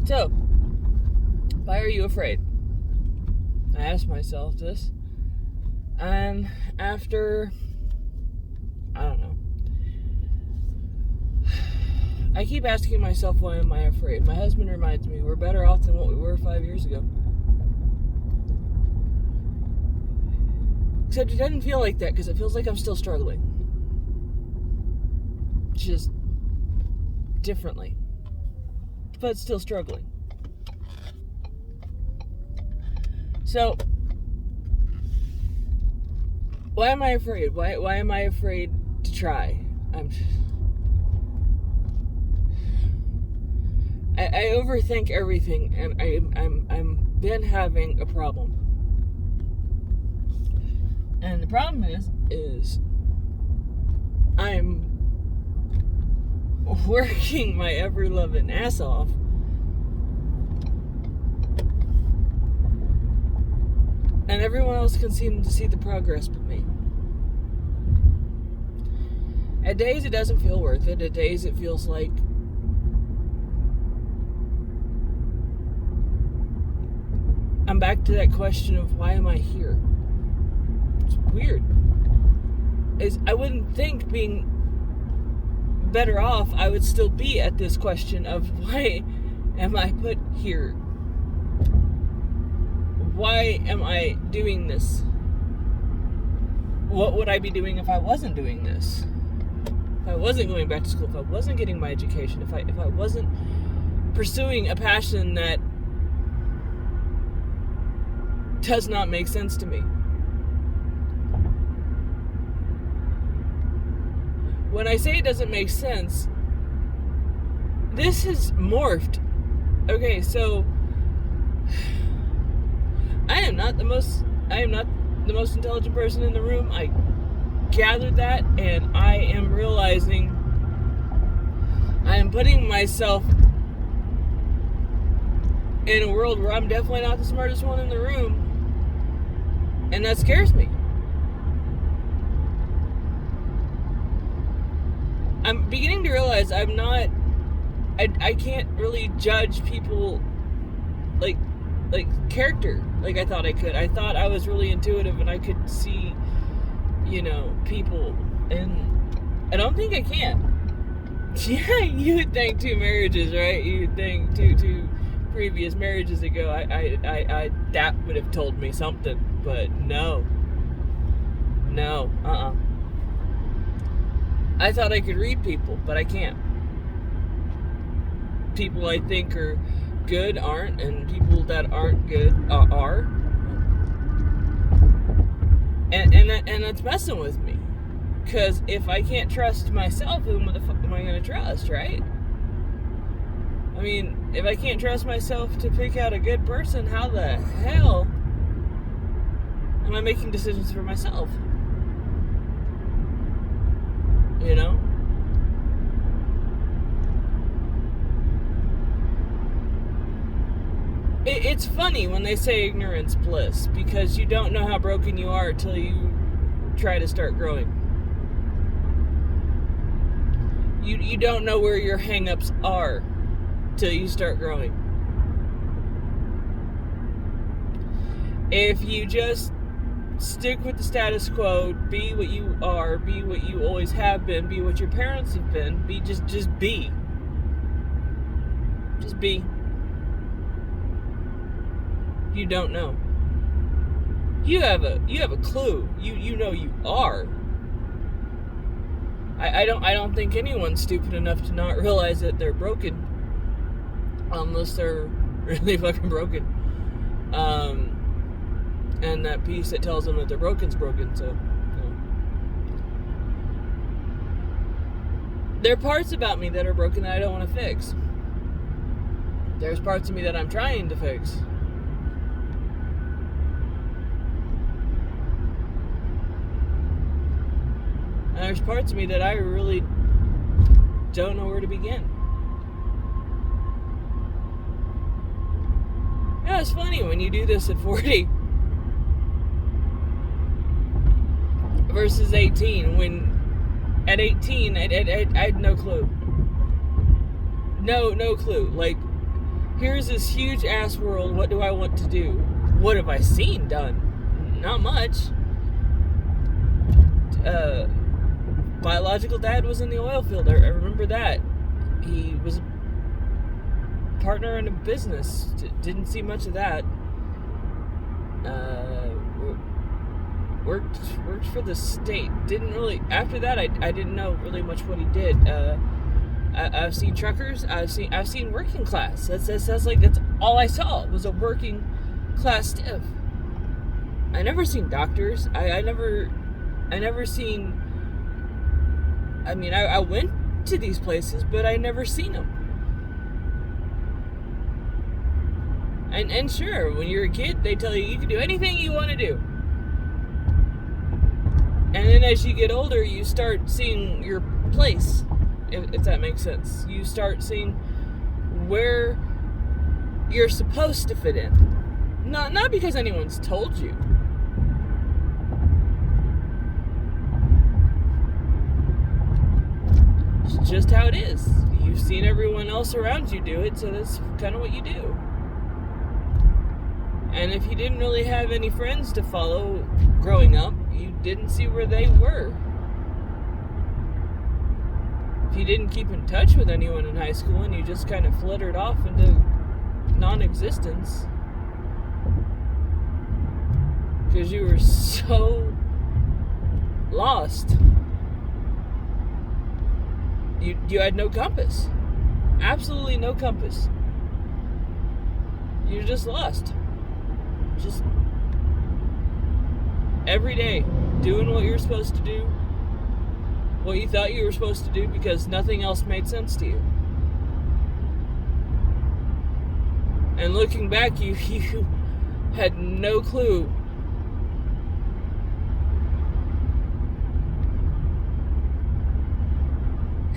So, why are you afraid? I asked myself this. And after, I don't know. I keep asking myself, why am I afraid? My husband reminds me we're better off than what we were 5 years ago. Except it doesn't feel like that because it feels like I'm still struggling. Just differently. But still struggling. So, why am I afraid? Why am I afraid to try? I overthink everything, and I'm been having a problem. And the problem is I'm working my ever-loving ass off and everyone else can seem to see the progress but me. At days it doesn't feel worth it. At days it feels like I'm back to that question of why am I here? It's weird. I wouldn't think being better off I would still be at this question of why am I put here? Why am I doing this? What would I be doing if I wasn't doing this? If I wasn't going back to school, if I wasn't getting my education, if I wasn't pursuing a passion that does not make sense to me. When I say it doesn't make sense, this has morphed. Okay, so I am not the most intelligent person in the room. I gathered that, and I am realizing I am putting myself in a world where I'm definitely not the smartest one in the room, and that scares me. I'm beginning to realize I can't really judge people like character like I thought I could. I thought I was really intuitive and I could see, people, and I don't think I can. Yeah, you would think 2 marriages, right? You would think two previous marriages ago, I that would have told me something, but no, I thought I could read people, but I can't. People I think are good aren't, and people that aren't good are. And that's messing with me. Because if I can't trust myself, who the fuck am I going to trust, right? I mean, if I can't trust myself to pick out a good person, how the hell am I making decisions for myself? It's funny when they say ignorance bliss, because you don't know how broken you are until you try to start growing. You don't know where your hang-ups are till you start growing. If you just stick with the status quo, be what you are, be what you always have been, be what your parents have been, just be. Just be. You don't know. You have a clue. You know you are. I don't think anyone's stupid enough to not realize that they're broken. Unless they're really fucking broken. And that piece that tells them that they're broken's broken, so There are parts about me that are broken that I don't want to fix. There's parts of me that I'm trying to fix. And there's parts of me that I really don't know where to begin. It's funny when you do this at 40 versus 18. When at 18, I had no clue. No clue. Like, here's this huge ass world. What do I want to do? What have I seen done? Not much. Biological dad was in the oil field. I remember that. He was a partner in a business. Didn't see much of that. Worked for the state. Didn't really. After that, I didn't know really much what he did. I've seen truckers. I've seen working class. That's like that's all I saw was a working class stiff. I never seen doctors. I never seen. I mean, I went to these places, but I never seen them. And sure, when you're a kid, they tell you can do anything you want to do. And then as you get older, you start seeing your place, if that makes sense. You start seeing where you're supposed to fit in. Not because anyone's told you. It's just how it is. You've seen everyone else around you do it, so that's kind of what you do. And if you didn't really have any friends to follow growing up, you didn't see where they were. If you didn't keep in touch with anyone in high school and you just kind of fluttered off into non-existence because you were so lost, you had no compass. Absolutely no compass. You're just lost. Just every day doing what you're supposed to do, what you thought you were supposed to do because nothing else made sense to you. And looking back, you had no clue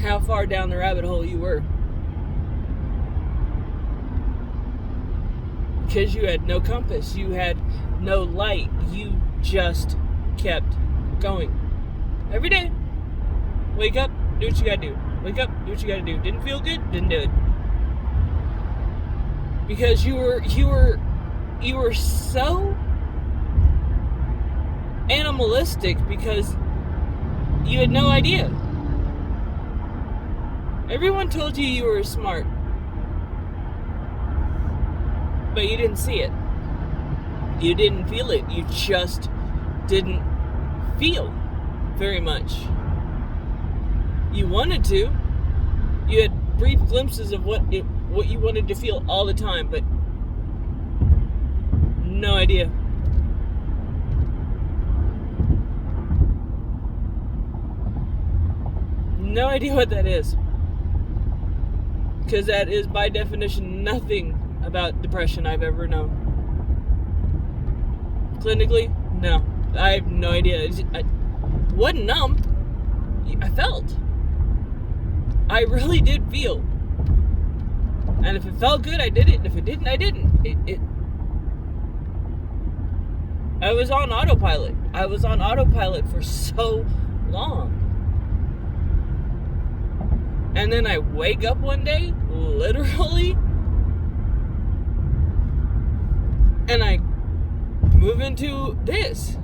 how far down the rabbit hole you were. Because you had no compass, you had no light, you just kept going. Every day. Wake up, do what you gotta do. Wake up, do what you gotta do. Didn't feel good, didn't do it. Because you were so animalistic because you had no idea. Everyone told you were smart. But you didn't see it. You didn't feel it. You just didn't feel very much. You wanted to. You had brief glimpses of what you wanted to feel all the time, but no idea. No idea what that is. Because that is, by definition, nothing about depression I've ever known. Clinically, no. I have no idea. I wasn't numb. I felt. I really did feel. And if it felt good, I did it. And if it didn't, I didn't. I was on autopilot. I was on autopilot for so long. And then I wake up one day, literally, and I move into this.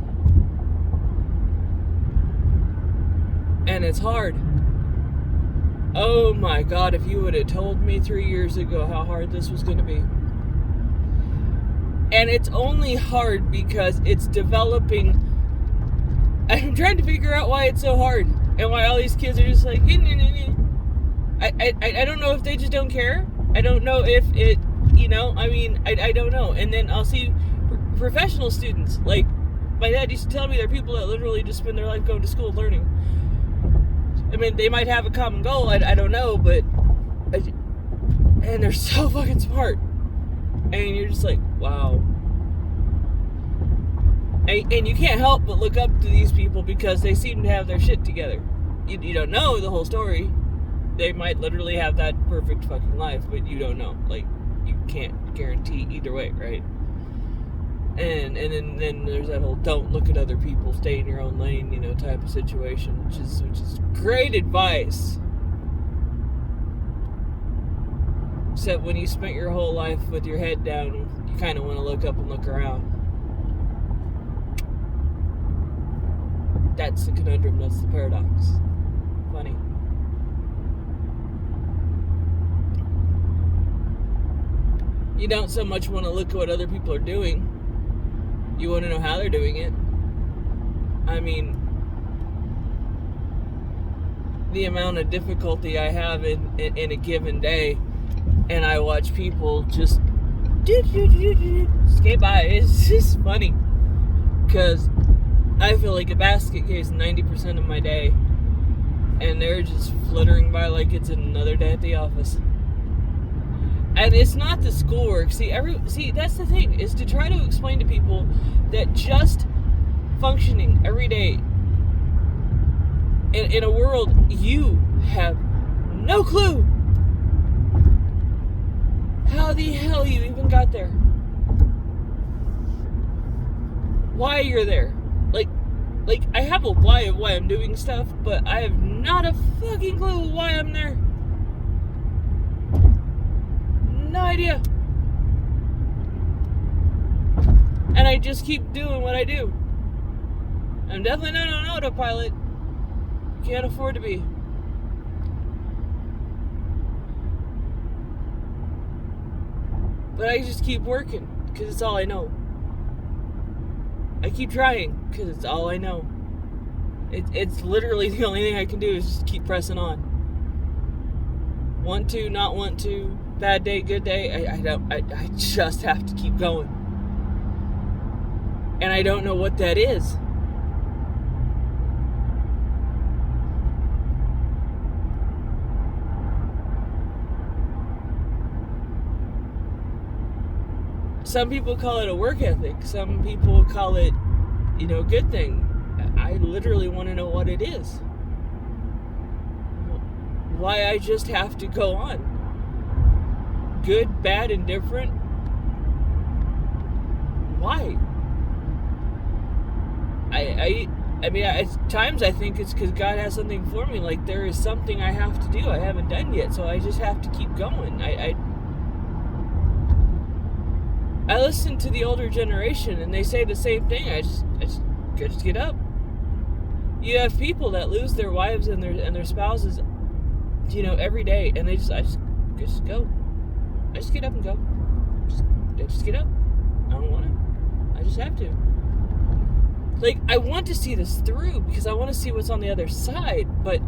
And it's hard. Oh my God, if you would have told me 3 years ago how hard this was going to be. And it's only hard because it's developing. I'm trying to figure out why it's so hard. And why all these kids are just like, I don't know if they just don't care. I don't know if it, I don't know. And then I'll see professional students. Like, my dad used to tell me there are people that literally just spend their life going to school learning. I mean, they might have a common goal, I don't know, but, and they're so fucking smart. And you're just like, wow. And you can't help but look up to these people because they seem to have their shit together. You don't know the whole story. They might literally have that perfect fucking life, but you don't know. Like, you can't guarantee either way, right? And then there's that whole don't look at other people, stay in your own lane, type of situation, which is great advice. Except when you spent your whole life with your head down, you kind of want to look up and look around. That's the conundrum, that's the paradox. Funny. You don't so much want to look at what other people are doing. You want to know how they're doing it. I mean, the amount of difficulty I have in a given day, and I watch people just skate by. It's just funny, because I feel like a basket case 90% of my day, and they're just flittering by like it's another day at the office. And it's not the schoolwork. See, that's the thing, is to try to explain to people that just functioning every day in a world you have no clue how the hell you even got there, why you're there. Like I have a why of why I'm doing stuff, but I have not a fucking clue why I'm there. No idea. And I just keep doing what I do. I'm definitely not on autopilot. Can't afford to be. But I just keep working, because it's all I know. I keep trying, because it's all I know. It's literally the only thing I can do is just keep pressing on. Want to, not want to, bad day, good day, I just have to keep going. And I don't know what that is. Some people call it a work ethic. Some people call it, a good thing. I literally want to know what it is. Why I just have to go on. Good, bad, indifferent. Why? I mean, at times I think it's because God has something for me. Like, there is something I have to do I haven't done yet, so I just have to keep going. I listen to the older generation, and they say the same thing. I just get up. You have people that lose their wives and their spouses, every day, and I just go. I just get up and go. I just get up. I don't want to. I just have to. Like, I want to see this through because I want to see what's on the other side, but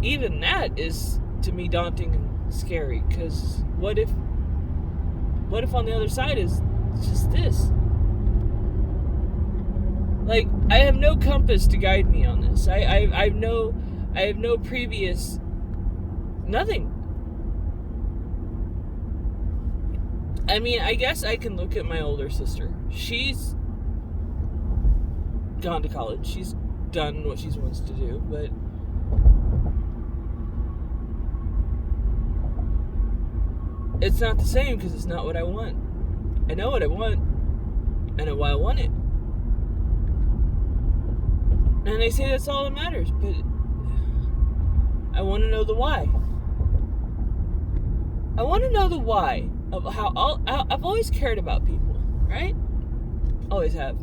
even that is, to me, daunting and scary, because what if on the other side is just this? Like, I have no compass to guide me on this. I have no previous, nothing. I mean, I guess I can look at my older sister. She's gone to college. She's done what she wants to do, but it's not the same because it's not what I want. I know what I want. I know why I want it. And they say that's all that matters, but I want to know the why. I want to know the why of how I've always cared about people, right? Always have.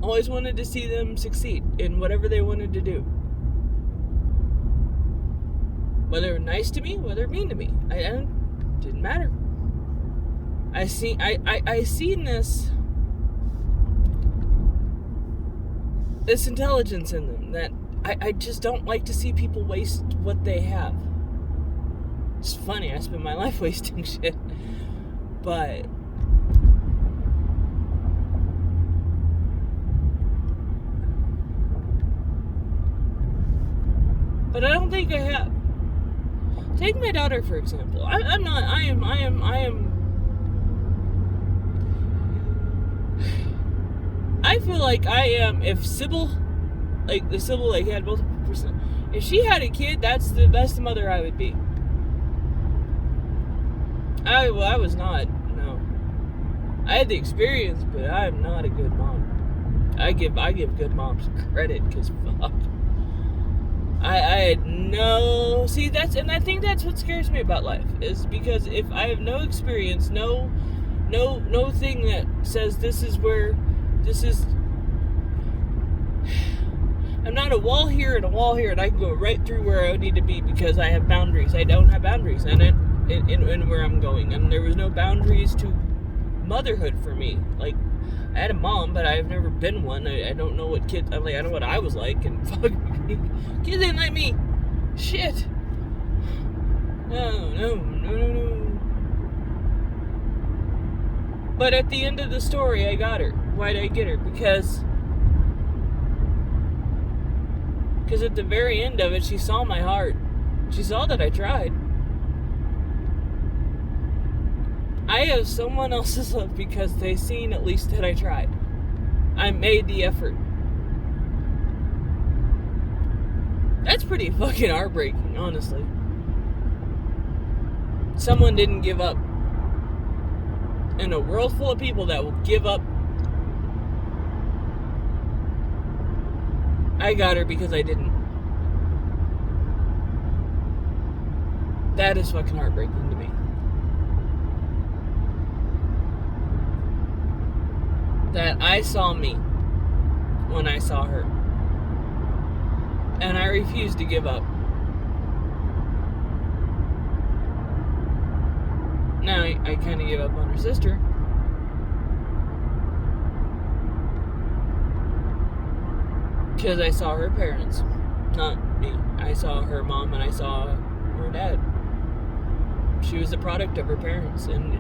Always wanted to see them succeed in whatever they wanted to do. Whether they were nice to me, whether they were mean to me, didn't matter. I seen this intelligence in them that I just don't like to see people waste what they have. It's funny, I spend my life wasting shit, but I don't think I have. Take my daughter, for example. I feel like I am, if Sybil, had both, if she had a kid, that's the best mother I would be. I was not, no. I had the experience, but I am not a good mom. I give good moms credit, because fuck. I had no... See, I think that's what scares me about life, is because if I have no experience, no thing that says this is... I'm not a wall here and a wall here, and I can go right through where I need to be because I have boundaries. I don't have boundaries in where I'm going, and there was no boundaries to motherhood for me. Like, I had a mom, but I've never been one. I don't know what kids... I know what I was like, and fuck, kids ain't like me. Shit. No. But at the end of the story, I got her. Why did I get her? Because at the very end of it, she saw my heart. She saw that I tried. I have someone else's love because they seen at least that I tried. I made the effort. That's pretty fucking heartbreaking, honestly. Someone didn't give up. In a world full of people that will give up, I got her because I didn't. That is fucking heartbreaking to me. That I saw me when I saw her. And I refused to give up. Now, I kind of gave up on her sister. Because I saw her parents. Not me. I saw her mom and I saw her dad. She was the product of her parents. And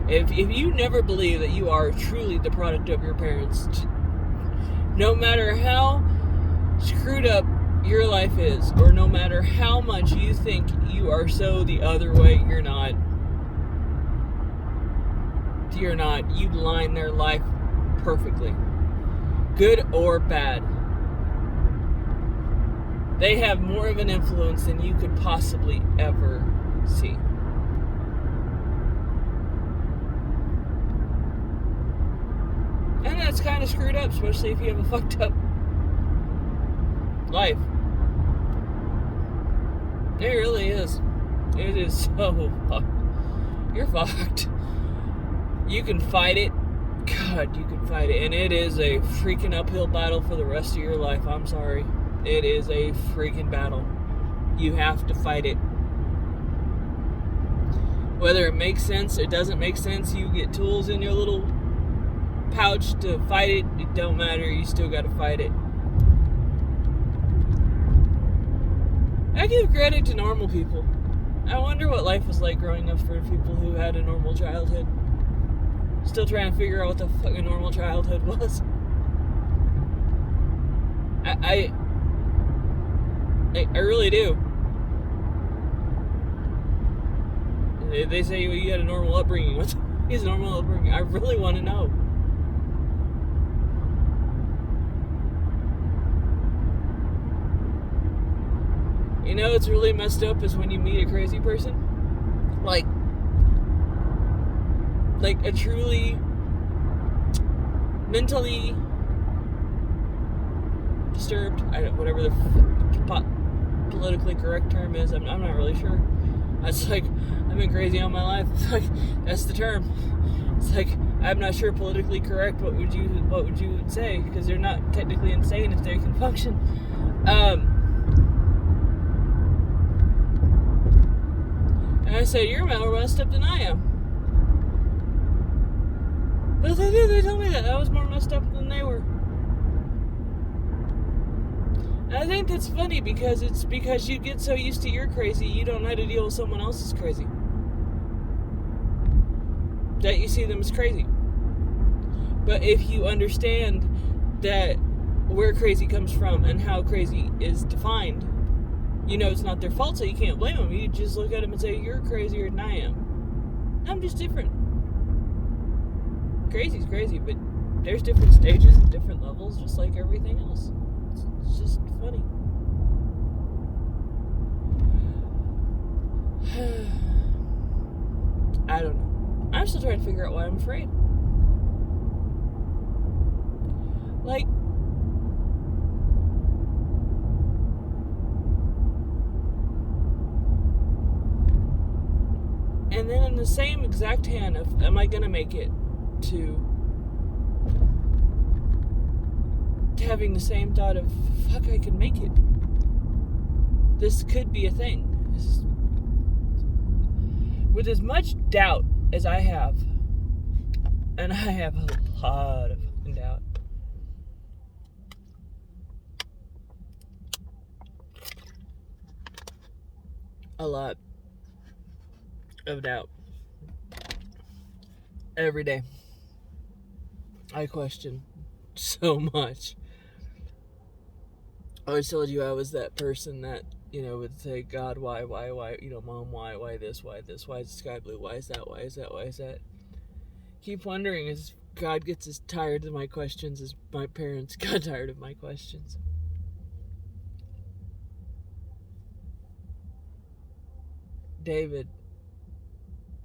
if you never believe that you are truly the product of your parents, no matter how screwed up your life is, or no matter how much you think you are so the other way, you're not. You're not. You line their life perfectly. Good or bad. They have more of an influence than you could possibly ever see. And that's kind of screwed up, especially if you have a fucked up life. It really is. It is so fucked. You're fucked. You can fight it. God, you can fight it. And it is a freaking uphill battle for the rest of your life. I'm sorry. It is a freaking battle. You have to fight it. Whether it makes sense or doesn't make sense, you get tools in your little pouch to fight it. It don't matter. You still got to fight it. I give credit to normal people. I wonder what life was like growing up for people who had a normal childhood. Still trying to figure out what the fucking normal childhood was. I really do. They say you had a normal upbringing. What's a normal upbringing? I really want to know. You know what's really messed up is when you meet a crazy person. Like a truly mentally disturbed, whatever the politically correct term is, I'm not really sure. It's like, I've been crazy all my life. It's like, that's the term. It's like, I'm not sure politically correct, what would you say? Because they're not technically insane if they can function. And I said, you're more messed up than I am. But they did, they told me that I was more messed up than they were. And I think that's funny because it's because you get so used to your crazy, you don't know how to deal with someone else's crazy. That you see them as crazy. But if you understand that where crazy comes from and how crazy is defined, you know it's not their fault, so you can't blame them. You just look at them and say, you're crazier than I am. I'm just different. Crazy's crazy, but there's different stages and different levels, just like everything else. It's just funny. I don't know. I'm still trying to figure out why I'm afraid. Like, And then in the same exact hand of, am I going to make it, to having the same thought of, fuck, I can make it. This could be a thing. With as much doubt as I have, and I have a lot of fucking doubt, a lot of doubt. Every day I question so much. I always told you I was that person that, would say, God, why, Mom, why this, why is the sky blue, why is that? Keep wondering as God gets as tired of my questions as my parents got tired of my questions. David,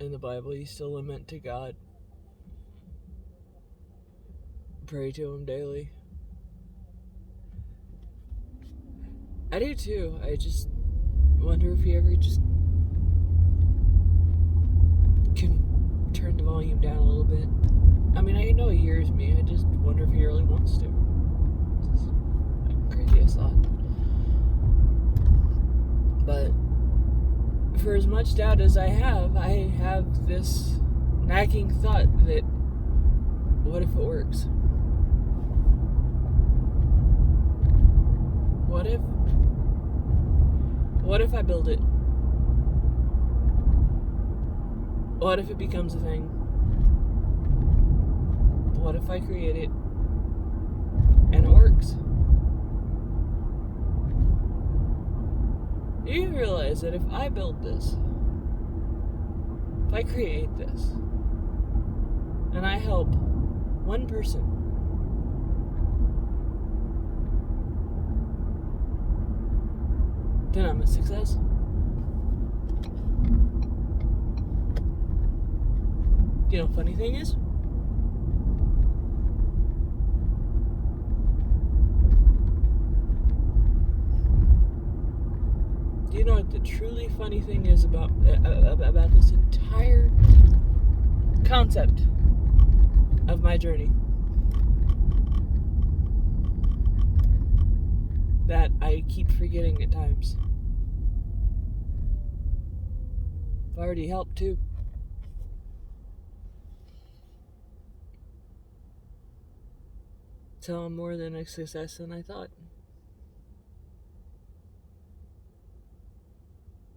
in the Bible, used to lament to God. Pray to him daily. I do too. I just wonder if he ever just can turn the volume down a little bit. I mean, I know he hears me. I just wonder if he really wants to. It's the craziest thought. But for as much doubt as I have this nagging thought that, what if it works? What if I build it? What if it becomes a thing? What if I create it and it works? Do you realize that if I build this, if I create this, and I help one person, then I'm a success? You know, funny thing is, do you know what the truly funny thing is about this entire concept of my journey? That I keep forgetting at times. I've already helped too. So I'm more than a success than I thought.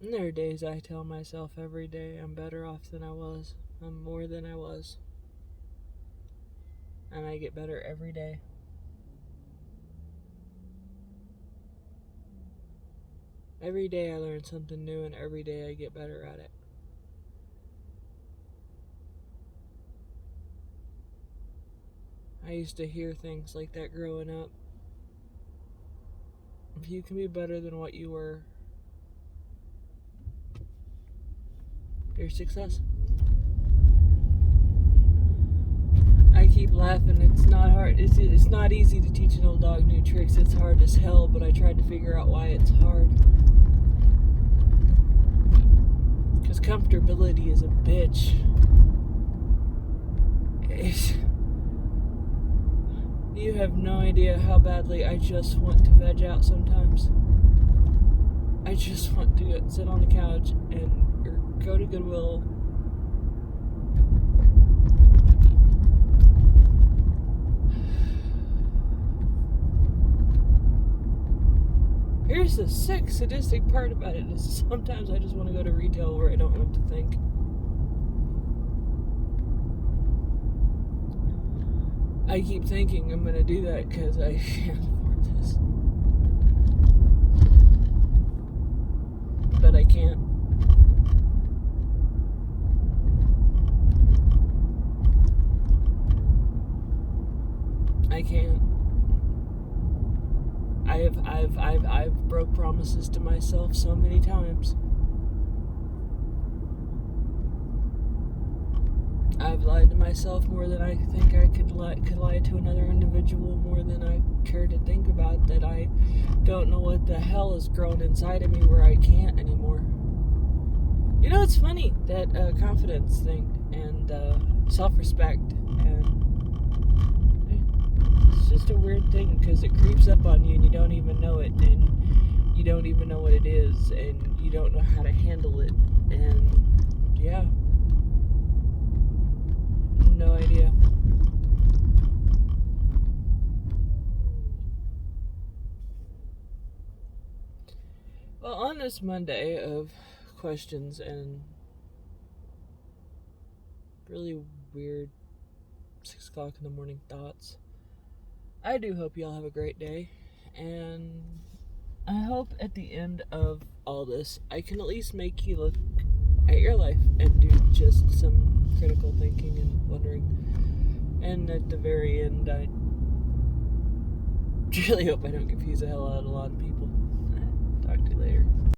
And there are days I tell myself every day I'm better off than I was. I'm more than I was. And I get better every day. Every day I learn something new, and every day I get better at it. I used to hear things like that growing up. If you can be better than what you were, you're a success. I keep laughing. It's not hard. It's not easy to teach an old dog new tricks. It's hard as hell, but I tried to figure out why it's hard. Because comfortability is a bitch. You have no idea how badly I just want to veg out sometimes. I just want to sit on the couch and go to Goodwill. Here's the sick, sadistic part about it is sometimes I just want to go to retail where I don't have to think. I keep thinking I'm going to do that because I can't afford this. But I can't. I can't. I've broke promises to myself so many times. I've lied to myself more than I think I could lie to another individual, more than I care to think about, that I don't know what the hell has grown inside of me where I can't anymore. You know, it's funny, that confidence thing and self-respect, and it's just a weird thing because it creeps up on you and you don't even know it, and you don't even know what it is, and you don't know how to handle it, and yeah, no idea. Well, on this Monday of questions and really weird 6 o'clock in the morning thoughts, I do hope y'all have a great day, and I hope at the end of all this I can at least make you look at your life and do just some critical thinking and wondering. And at the very end, I really hope I don't confuse the hell out of a lot of people. Talk to you later.